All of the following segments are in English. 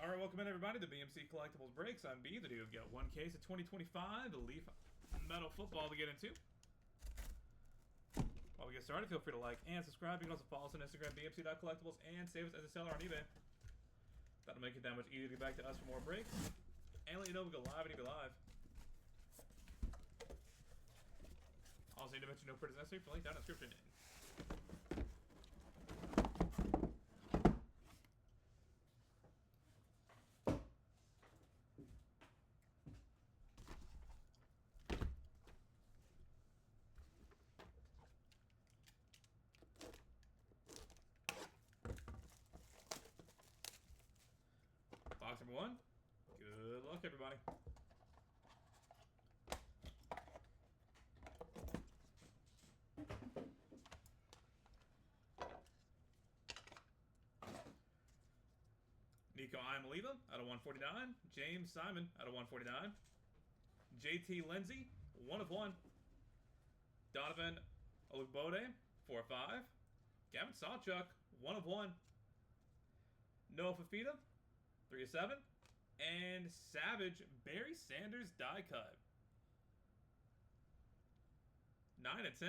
Alright, welcome in everybody to BMC Collectibles Breaks. I'm B, the dude. We've got one case of 2025 Leaf Metal Football to get into. While we get started, feel free to like and subscribe. You can also follow us on Instagram, bmc.collectibles, and save us as a seller on eBay. That'll make it that much easier to get back to us for more breaks. And let you know we go live and you go live. Also need to mention no purchase necessary for link down in the description. Box number one. Good luck, everybody. Nico Iamaliva out of 149. James Simon out of 149. JT Lindsay, 1 of 1. Donovan Olugbode, 4/5. Gavin Sawchuk, 1 of 1. Noah Fafita, 3 of 7. And Savage Barry Sanders die cut, 9 of 10.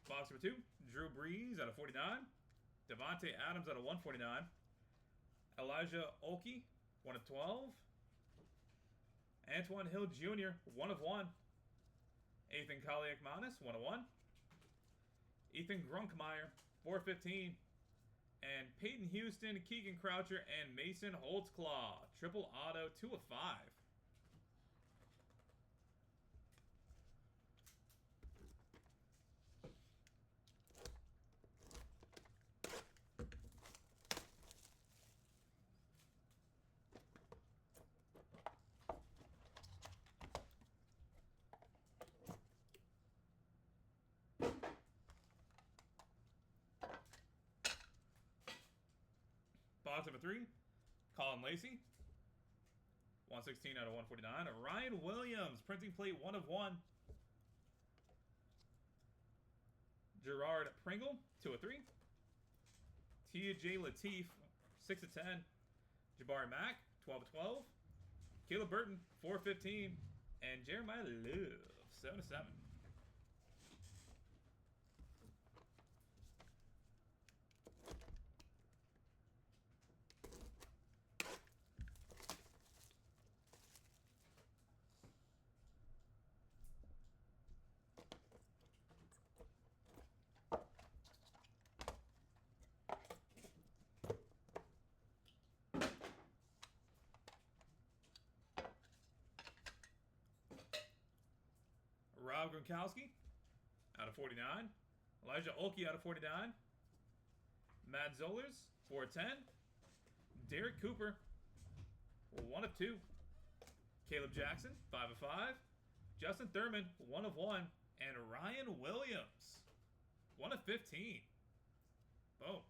Box number 2, Drew Brees out of 49. Devontae Adams out of 149. Elijah Olkey, 1 of 12. Antoine Hill Jr., 1 of 1. Ethan Kaliakmanis, 1 of 1. Ethan Grunkmeyer, 4/15. And Peyton Houston, Keegan Croucher, and Mason Holtzclaw, triple auto, 2 of 5. Box number 3, Colin Lacey, 116 out of 149. Ryan Williams, printing plate, 1 of 1. Gerard Pringle, 2 of 3. TJ Latif, 6 of 10. Jabari Mack, 12 of 12. Caleb Burton, 4/15. And Jeremiah Love, 7 of 7. Rob Gronkowski out of 49. Elijah Olkey out of 49. Matt Zollers, 4/10. Derek Cooper, 1 of 2. Caleb Jackson, 5 of 5. Justin Thurman, 1 of 1. And Ryan Williams, 1 of 15. Boom.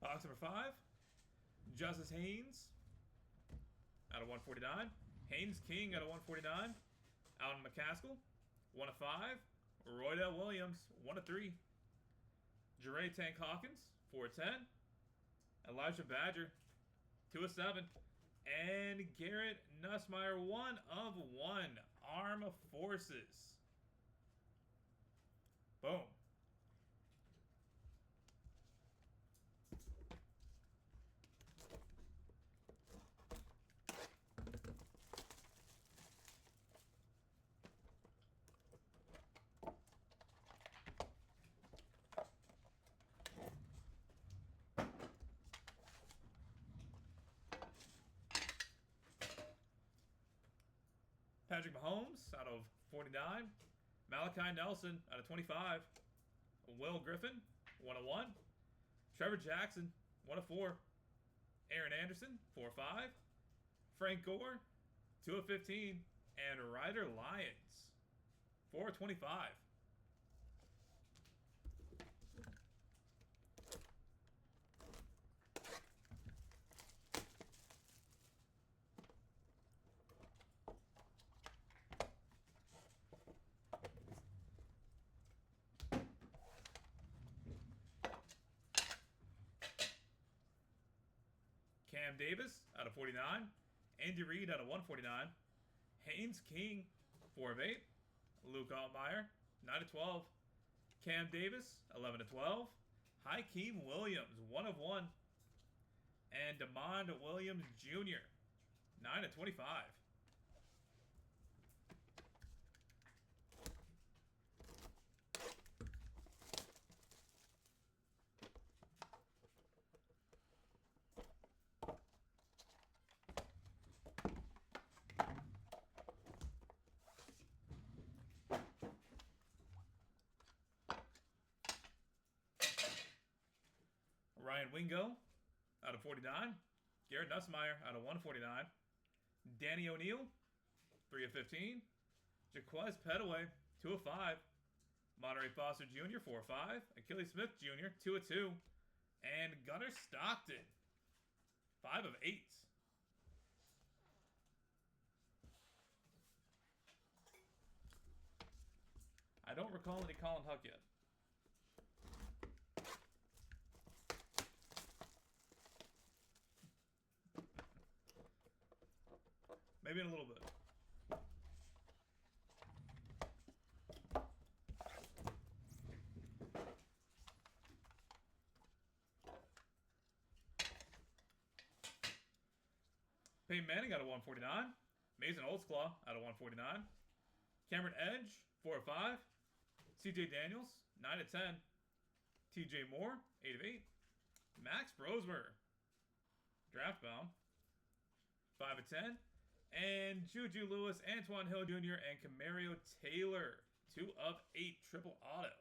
Box number 5, Justice Haynes out of 149. Haynes King out of 149. Allen McCaskill, 1 of 5. Roydell Williams, 1 of 3. Jeray Tank Hawkins, 4/10. Elijah Badger, 2 of 7. And Garrett Nussmeier, 1 of 1. Arm Forces. Boom. Patrick Mahomes out of 49. Malachi Nelson out of 25. Will Griffin, 101. Trevor Jackson, 104. Aaron Anderson, 4-5. Frank Gore, 2/15. And Ryder Lyons, 4/25. Cam Davis out of 49. Andy Reid out of 149. Haynes King, 4/8. Luke Altmaier, 9/12. Cam Davis, 11/12. Hakeem Williams, 1/1. And DeMond Williams Jr., 9/25. Ryan Wingo out of 49. Garrett Nussmeier out of 149. Danny O'Neal, 3/15. Jaquez Petaway, 2/5. Monterey Foster Jr., 4/5. Achilles Smith Jr., 2/2. And Gunnar Stockton, 5/8. I don't recall any Colin Huck yet. Maybe in a little bit. Peyton Manning out of 149. Mason Holtzclaw out of 149. Cameron Edge, 4/5. CJ Daniels, 9/10. TJ Moore, 8/8. Max Brosmer, draft bound, 5/10. And Juju Lewis, Antoine Hill Jr., and Camario Taylor, 2/8, triple auto.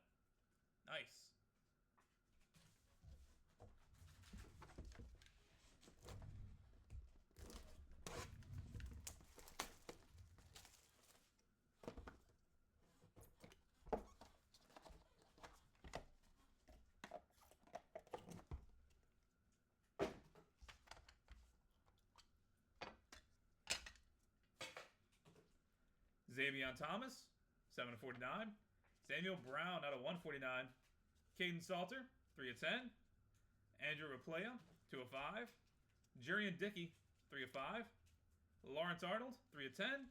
Nice. Xavier Thomas, 7/49. Samuel Brown out of 149. Caden Salter, 3/10. Andrew Raplaya, 2/5. Jurian Dickey, 3/5. Lawrence Arnold, 3/10.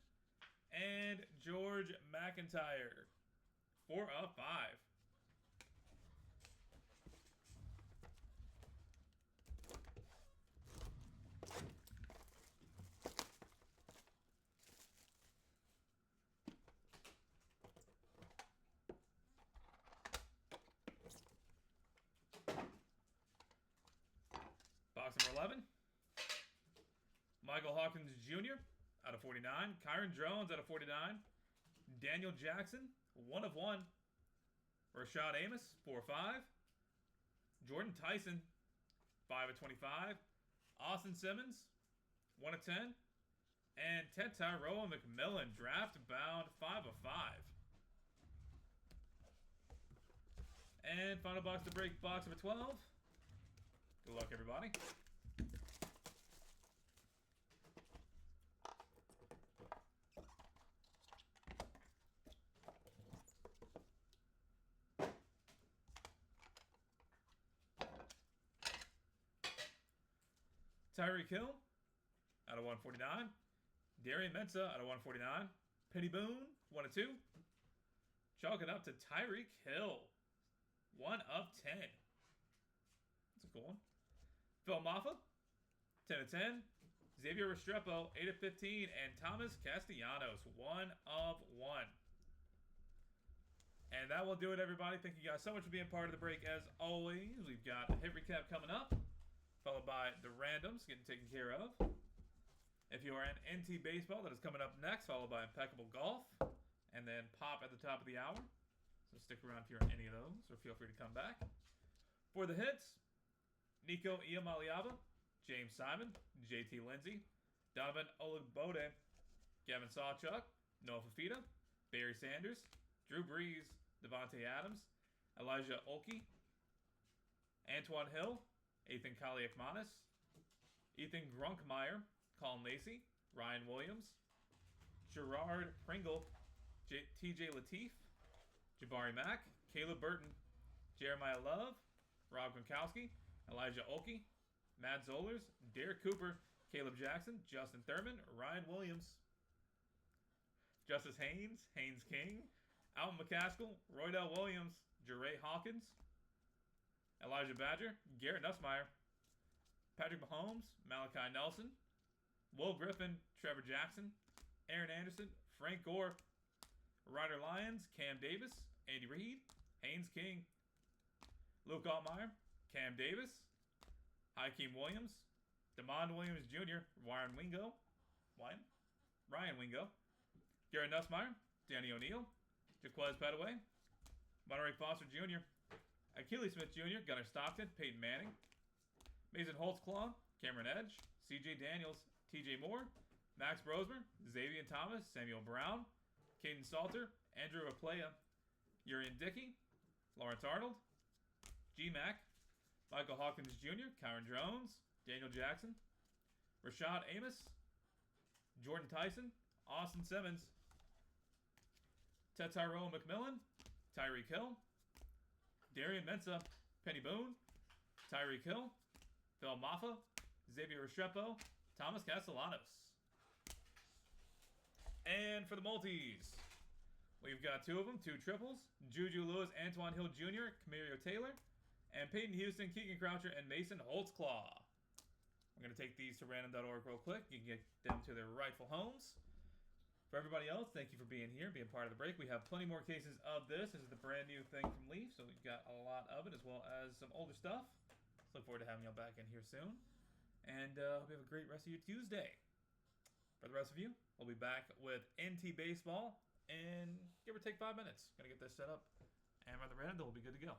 And George McIntyre, 4/5. Box number 11. Michael Hawkins Jr. out of 49. Kyron Drones out of 49. Daniel Jackson, 1/1. Rashad Amos, 4/5. Jordan Tyson, 5/25. Austin Simmons, 1/10. And Ted Tyrone McMillan, draft bound, 5/5. And final box to break, box number 12. Good luck, everybody. Tyreek Hill out of 149. Darian Mensah out of 149. Penny Boone, 1/2. Chalk it up to Tyreek Hill, 1/10. That's a cool one. Phil Maffa, 10/10. Xavier Restrepo, 8/15. And Thomas Castellanos, 1/1. And that will do it, everybody. Thank you guys so much for being part of the break. As always, we've got a hit recap coming up, followed by the randoms getting taken care of. If you are in NT Baseball, that is coming up next, followed by Impeccable Golf, and then Pop at the top of the hour. So stick around if you're in any of those, or feel free to come back. For the hits, Nico Iamaleava, James Simon, JT Lindsay, Donovan Olugbode, Gavin Sawchuk, Noah Fafita, Barry Sanders, Drew Brees, Devontae Adams, Elijah Olkey, Antoine Hill, Ethan Kaliakmanis, Ethan Grunkmeyer, Colin Lacey, Ryan Williams, Gerard Pringle, TJ Lateef, Jabari Mack, Caleb Burton, Jeremiah Love, Rob Gronkowski, Elijah Olkey, Matt Zollers, Derek Cooper, Caleb Jackson, Justin Thurman, Ryan Williams, Justice Haynes, Haynes King, Alton McCaskill, Roydell Williams, Jeray Hawkins, Elijah Badger, Garrett Nussmeier, Patrick Mahomes, Malachi Nelson, Will Griffin, Trevor Jackson, Aaron Anderson, Frank Gore, Ryder Lyons, Cam Davis, Andy Reid, Haynes King, Luke Altmaier, Cam Davis, Hakeem Williams, Damond Williams Jr., Ryan Wingo, Garrett Nussmeier, Danny O'Neill, Jaquez Petaway, Monterey Foster Jr., Achilles Smith Jr., Gunnar Stockton, Peyton Manning, Mason Holtzclaw, Cameron Edge, CJ Daniels, TJ Moore, Max Brosmer, Xavier Thomas, Samuel Brown, Caden Salter, Andrew Aplaya, Urian Dickey, Lawrence Arnold, G-Mac, Michael Hawkins Jr., Kyron Jones, Daniel Jackson, Rashad Amos, Jordan Tyson, Austin Simmons, Tetairoa McMillan, Tyreek Hill, Darian Mensah, Penny Boone, Tyreek Hill, Phil Maffa, Xavier Restrepo, Thomas Castellanos. And for the multis, we've got two of them, two triples, Juju Lewis, Antoine Hill Jr., Camario Taylor, and Peyton Houston, Keegan Croucher, and Mason Holtzclaw. I'm going to take these to random.org real quick. You can get them to their rightful homes. For everybody else, thank you for being here, being part of the break. We have plenty more cases of this. This is the brand new thing from Leaf, so we've got a lot of it, as well as some older stuff. Look forward to having y'all back in here soon. And hope you have a great rest of your Tuesday. For the rest of you, we'll be back with NT Baseball in give or take 5 minutes. Gonna get this set up and run the random, then we'll be good to go.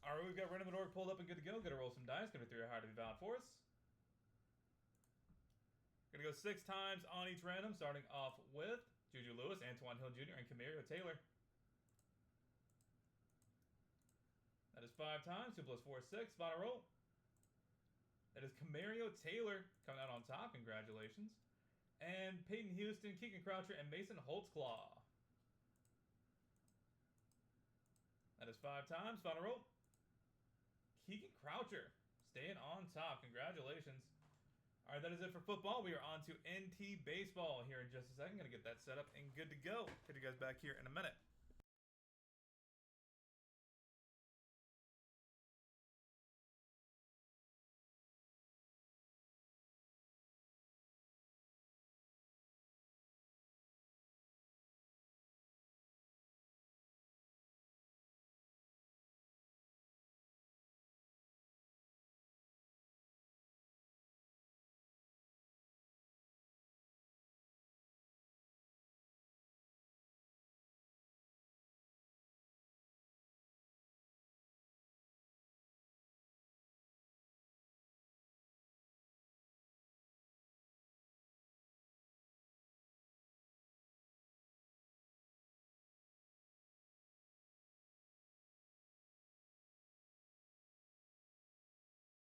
Alright, we've got random.org pulled up and good to go. Gonna roll some dice. Gonna be 3 or higher to be valid for us. Gonna go 6 times on each random, starting off with Juju Lewis, Antoine Hill Jr., and Camario Taylor. That is 5 times. 2 plus 4 is 6. Final roll. That is Camario Taylor coming out on top. Congratulations. And Peyton Houston, Keegan Croucher, and Mason Holtzclaw. That is 5 times. Final roll. Keegan Croucher staying on top. Congratulations. All right, that is it for football. We are on to NT Baseball here in just a second. Going to get that set up and good to go. Hit you guys back here in a minute.